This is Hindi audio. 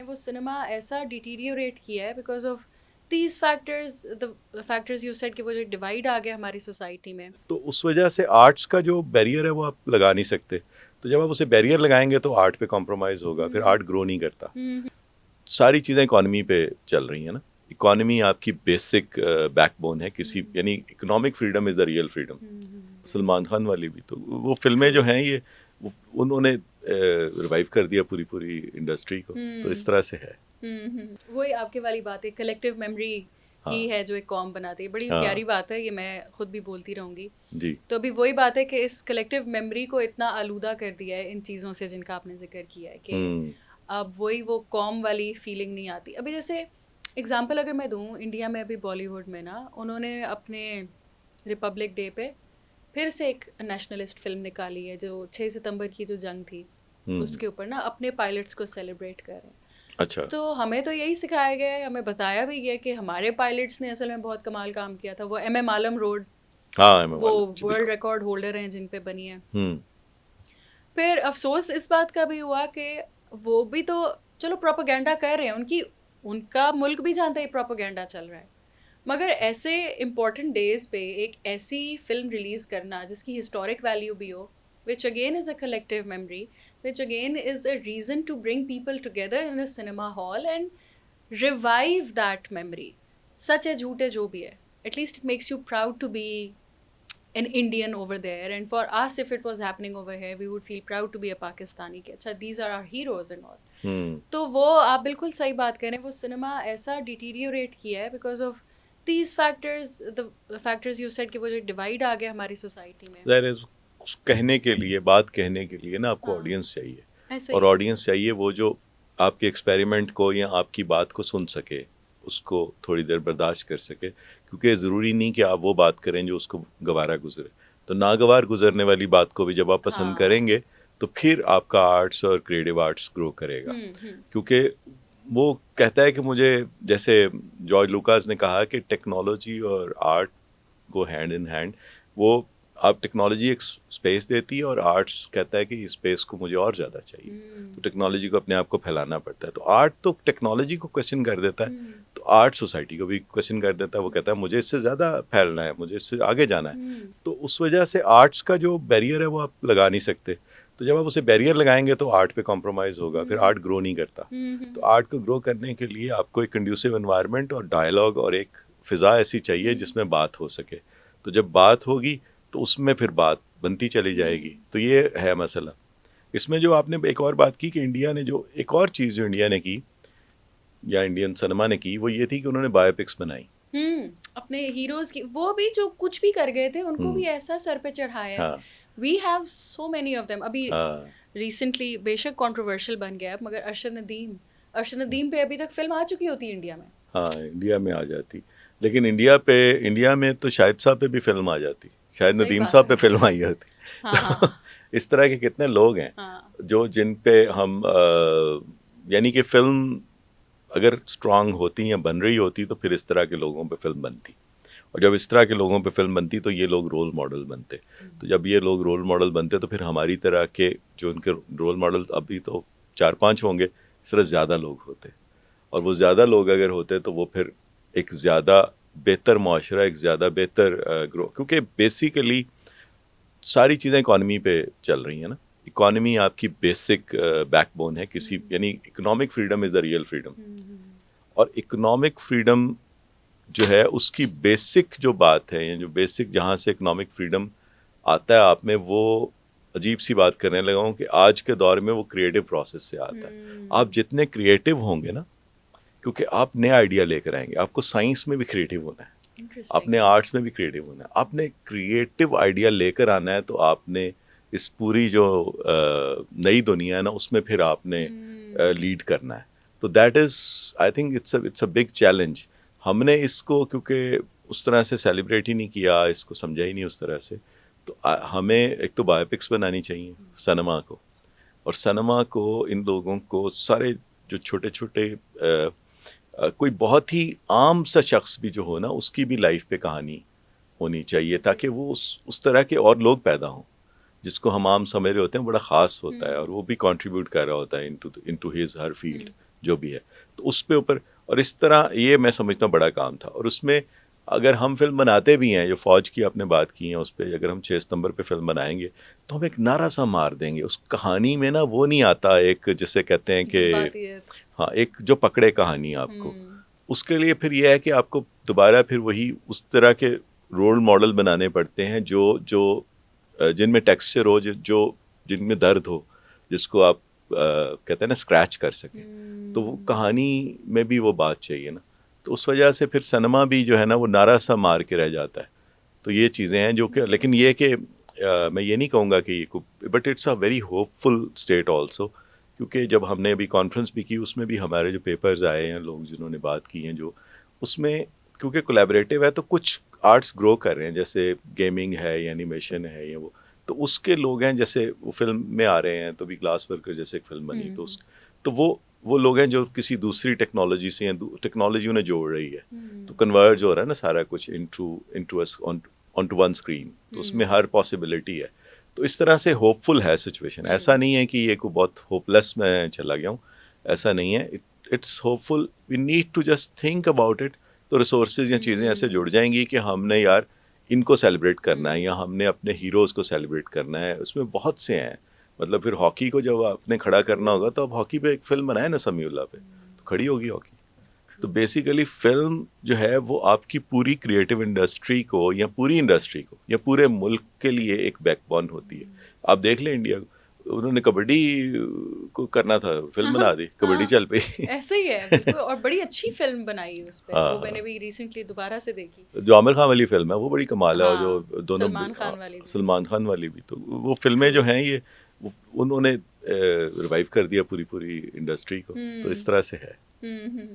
वो सिनेमा ऐसा डिटीरियोरेट किया है because of these factors, the factors you said कि वो जो डिवाइड आ गया हमारी सोसाइटी में। तो उस वजह से आर्ट्स का जो बैरियर है वो आप लगा नहीं सकते। तो जब आप उसे बैरियर लगाएंगे तो आर्ट पे कॉम्प्रोमाइज़ होगा, फिर आर्ट ग्रो नहीं करता। सारी चीज़ें इकोनॉमी पे चल रही हैं ना। इकोनॉमी आपकी बेसिक बैकबोन है किसी, यानी economic freedom is the real freedom. Salman Khan वाली भी तो वो फिल्में जो हैं ये उन्होंने रिवाइव कर दिया पूरी पूरी इंडस्ट्री को। तो इस तरह से है। वही आपके वाली बात है, कलेक्टिव मेमोरी ही है जो एक कॉम बनाती है। बड़ी प्यारी बात है, ये मैं खुद भी बोलती रहूंगी जी। तो अभी वही बात है कि इस कलेक्टिव मेमोरी को इतना आलूदा कर दिया है इन चीज़ों से जिनका आपने जिक्र किया है कि अब वही वो कॉम वाली फीलिंग नहीं आती। अभी जैसे एग्जांपल अगर मैं दूं, इंडिया में अभी बॉलीवुड में ना उन्होंने अपने रिपब्लिक डे पे फिर से एक नेशनलिस्ट फिल्म निकाली है जो 6 सितंबर की जो जंग थी उसके ऊपर ना अपने पायलट्स को सेलिब्रेट कर रहे हैं। अच्छा। तो हमें तो यही सिखाया गया है, हमें बताया भी गया कि हमारे पायलट्स ने असल में बहुत कमाल काम किया था। वो एम आलम रोड, हाँ, वो वर्ल्ड रिकॉर्ड होल्डर हैं जिन पे बनी है। फिर अफसोस इस बात का भी हुआ कि वो भी तो चलो प्रोपेगेंडा कर रहे हैं, उनका मुल्क भी जानता है प्रोपेगेंडा चल रहा है, मगर ऐसे इम्पोर्टेंट डेज पे एक ऐसी फिल्म रिलीज करना जिसकी हिस्टोरिक वैल्यू भी हो, which again is a collective memory, which again is a reason to bring people together in a cinema hall and revive that memory, सच है झूठ है जो भी है, at least it makes you proud to be an Indian over there, and for us if it was happening over here we would feel proud to be a Pakistani कि अच्छा these are our heroes and all. तो वो आप बिल्कुल सही बात करें, वो सिनेमा ऐसा डिटीरियोरेट किया है because of these factors, the factors you said कि वो जो डिवाइड आ गया हमारी सोसाइटी में। There is, कहने के लिए, बात कहने के लिए ना आपको ऑडियंस चाहिए, ऐसे और ही ऑडियंस चाहिए वो जो आपके एक्सपेरिमेंट को या आपकी बात को सुन सके, उसको थोड़ी देर बर्दाश्त कर सके, क्योंकि ज़रूरी नहीं कि आप वो बात करें जो उसको गवारा गुजरे। तो नागवार गुजरने वाली बात को भी जब आप पसंद करेंगे तो फिर आपका आर्ट्स और क्रिएटिव आर्ट्स ग्रो करेगा। क्योंकि वो कहता है कि मुझे, जैसे जॉर्ज लुकास ने कहा कि टेक्नोलॉजी और art go hand in hand. वो आप टेक्नोलॉजी एक स्पेस देती है और आर्ट्स कहता है कि इस स्पेस को मुझे और ज़्यादा चाहिए। तो टेक्नोलॉजी को अपने आप को फैलाना पड़ता है। तो आर्ट तो टेक्नोलॉजी को क्वेश्चन कर देता है, तो आर्ट सोसाइटी को भी क्वेश्चन कर देता है। वो कहता है मुझे इससे ज़्यादा फैलना है, मुझे इससे आगे जाना है। तो उस वजह से आर्ट्स का जो बैरियर है वो आप लगा नहीं सकते। तो जब आप उसे बैरियर लगाएंगे तो आर्ट पे कॉम्प्रोमाइज़ होगा, फिर आर्ट ग्रो नहीं करता। तो आर्ट को ग्रो करने के लिए आपको एक कंड्यूसिव एनवायरनमेंट और डायलॉग और एक फ़िज़ा ऐसी चाहिए जिसमें बात हो सके। तो जब बात होगी तो उसमें फिर बात बनती चली जाएगी। तो ये है मसला। इसमें जो आपने एक और बात की कि इंडिया ने जो एक और चीज़ जो इंडिया ने की या इंडियन सिनेमा ने की, वो ये थी कि उन्होंने बायोपिक्स बनाई। अपने हीरोज की, वो भी जो कुछ भी कर गए थे उनको भी ऐसा सर पे चढ़ाया। हाँ। We have so many of them. अभी रिसेंटली बेशक कंट्रोवर्शियल बन गया मगर अरशद नदीम पे अभी तक फिल्म आ चुकी होती है इंडिया में। हाँ, इंडिया में आ जाती, लेकिन इंडिया में तो शाहिद साहब पे भी फिल्म आ जाती, शायद नदीम साहब पे फिल्म आई होती। हाँ, तो इस तरह के कितने लोग हैं जो जिन पे हम यानी कि फिल्म अगर स्ट्रांग होती या बन रही होती तो फिर इस तरह के लोगों पे फिल्म बनती, और जब इस तरह के लोगों पे फिल्म बनती तो ये लोग रोल मॉडल बनते। तो जब ये लोग रोल मॉडल बनते तो फिर हमारी तरह के जो उनके रोल मॉडल अभी तो 4-5 होंगे, सिर्फ ज़्यादा लोग होते, और वो ज़्यादा लोग अगर होते तो वो फिर एक ज़्यादा बेहतर मुआशरा, एक ज़्यादा बेहतर ग्रो, क्योंकि बेसिकली सारी चीज़ें इकॉनमी पे चल रही हैं ना। इकॉनमी आपकी बेसिक बैकबोन है किसी, यानी economic freedom is the real freedom. और इकोनॉमिक फ्रीडम जो है उसकी बेसिक जो बात है, या जो बेसिक जहाँ से इकोनॉमिक फ्रीडम आता है आप में, वो अजीब सी बात करने लगा हूँ कि आज के दौर में वो क्रिएटिव प्रोसेस से आता है। आप जितने क्रिएटिव होंगे ना, क्योंकि आप नए आइडिया लेकर आएंगे, आपको साइंस में भी क्रिएटिव होना है, अपने आर्ट्स में भी क्रिएटिव होना है, आपने क्रिएटिव आइडिया लेकर आना है। तो आपने इस पूरी जो नई दुनिया है ना उसमें फिर आपने लीड करना है। तो that is, I think it's a big challenge. हमने इसको क्योंकि उस तरह से सेलिब्रेट ही नहीं किया, इसको समझा ही नहीं उस तरह से। तो हमें एक तो बायोपिक्स बनानी चाहिए सिनेमा को, और सिनेमा को इन लोगों को सारे जो छोटे छोटे कोई बहुत ही आम सा शख्स भी जो हो ना, उसकी भी लाइफ पे कहानी होनी चाहिए, ताकि वो उस तरह के और लोग पैदा हों जिसको हम आम समझ रहे होते हैं बड़ा ख़ास होता है, और वो भी कंट्रीब्यूट कर रहा होता है इनटू हिज हर फील्ड जो भी है, तो उस पे ऊपर, और इस तरह ये मैं समझता हूँ बड़ा काम था। और उसमें अगर हम फिल्म बनाते भी हैं, जो फौज की आपने बात की है, उस पर अगर हम 6 सितंबर पे फिल्म बनाएंगे तो हम एक नारा सा मार देंगे। उस कहानी में ना वो नहीं आता, एक जिसे कहते हैं कि जज्बातियत। हाँ, एक जो पकड़े कहानी आपको, उसके लिए फिर ये है कि आपको दोबारा फिर वही उस तरह के रोल मॉडल बनाने पड़ते हैं जो जो जिनमें टेक्सचर हो, जो जिनमें दर्द हो, जिसको आप कहते हैं ना स्क्रैच कर सकें। तो वो कहानी में भी वो बात चाहिए ना, तो उस वजह से फिर सिनेमा भी जो है ना वो नारा सा मार के रह जाता है। तो ये चीज़ें हैं जो कि, लेकिन ये कि मैं ये नहीं कहूँगा कि but it's a very hopeful state also, क्योंकि जब हमने अभी कॉन्फ्रेंस भी की उसमें भी हमारे जो पेपर्स आए हैं, लोग जिन्होंने बात की हैं, जो उसमें क्योंकि कोलैबोरेटिव है तो कुछ आर्ट्स ग्रो कर रहे हैं, जैसे गेमिंग है या एनिमेशन है या वो, तो उसके लोग हैं, जैसे वो फिल्म में आ रहे हैं, तो भी ग्लास वर्कर जैसे एक फिल्म बनी, तो वो लोग हैं जो किसी दूसरी टेक्नोलॉजी से, टेक्नोलॉजी उन्हें जोड़ रही है, तो कन्वर्ज हो रहा है ना सारा कुछ इनटू ऑनटू वन स्क्रीन, तो उसमें हर पॉसिबिलिटी है। तो इस तरह से होपफुल है सिचुएशन, ऐसा नहीं है कि ये को बहुत होपलेस में चला गया हूँ, ऐसा नहीं है। It's hopeful, we need to just think about it. तो रिसोर्सेज या चीज़ें ऐसे जुड़ जाएंगी कि हमने यार इनको सेलिब्रेट करना है, या हमने अपने हीरोज़ को सेलिब्रेट करना है। उसमें बहुत से हैं, मतलब फिर हॉकी को जब आपने खड़ा करना होगा तो अब हॉकी पे एक फिल्म बनाए ना समीउल्लाह पे, तो खड़ी होगी हॉकी। तो बेसिकली फिल्म जो है वो आपकी पूरी क्रिएटिव इंडस्ट्री को, या पूरी इंडस्ट्री को, या पूरे मुल्क के लिए एक बैकबोन होती है। आप देख लें इंडिया, उन्होंने कबड्डी को करना था, फिल्म बना दी, कबड्डी चल पई। ऐसे ही है बिल्कुल, और बड़ी अच्छी फिल्म बनाई है उस पे। हाँ, वो मैंने भी रिसेंटली दोबारा से देखी। जो आमिर खान वाली फिल्म है वो बड़ी कमाल है, और हाँ, जो दोनों सलमान खान वाली भी। सलमान खान वाली भी, तो वो फिल्में जो हैं ये उन्होंने रिवाइव कर दिया पूरी इंडस्ट्री को, तो इस तरह से है।